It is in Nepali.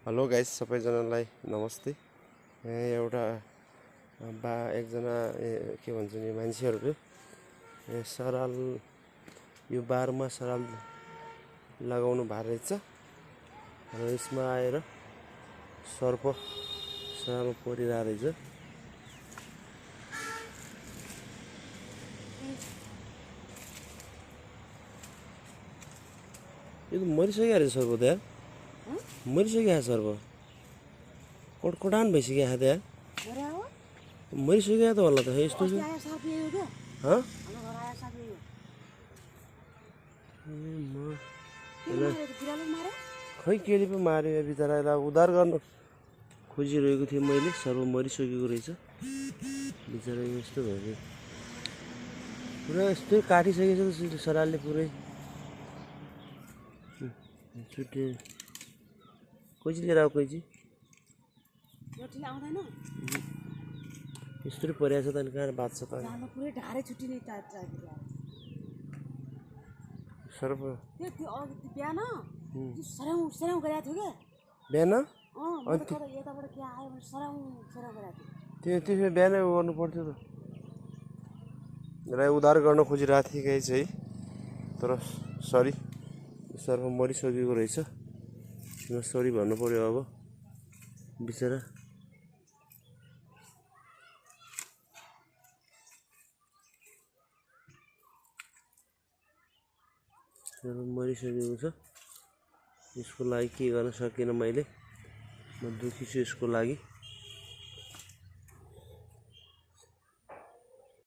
हेलो गाइस सबैजनालाई नमस्ते। एउटा एकजना के भन्छ नि मान्छेहरुले सराल यो बारमा सराल लगाउनु भएको रहेछ र यसमा आएर सर्प सरालमा परिरहेको रहेछ। यो त मरिसक्यो रहेछ सर्प त यार, मरिसक्यो सर्प, कोटकोटान भइसक्यो त यार, मरिसक्यो त होला त यस्तो छ। खै केले पो मार्यो बिचरालाई, उद्धार गर्न खोजिरहेको थिएँ मैले, सर्प मरिसकेको रहेछ बिचरा। यस्तो भयो पुरा, यस्तो काटिसकेको छ सरालले पुरै छुट्टी। कैची लिएर आऊ, कैची यस्तरी परिरहेको छ त, अनि कहाँ बाँच्छ त सर्प। बिहान त्यो बिहानै गर्नु पर्थ्यो त। यसलाई उद्धार गर्न खोजिरहेको थिएँ गाइस है, तर सरी सर्प मरिसकेको रहेछ। सरी भन्नु पर्यो अब बिचरा। मरिसकेको छ, यसको लागि के गर्न सकिनँ मैले, म दुखी छु यसको लागि।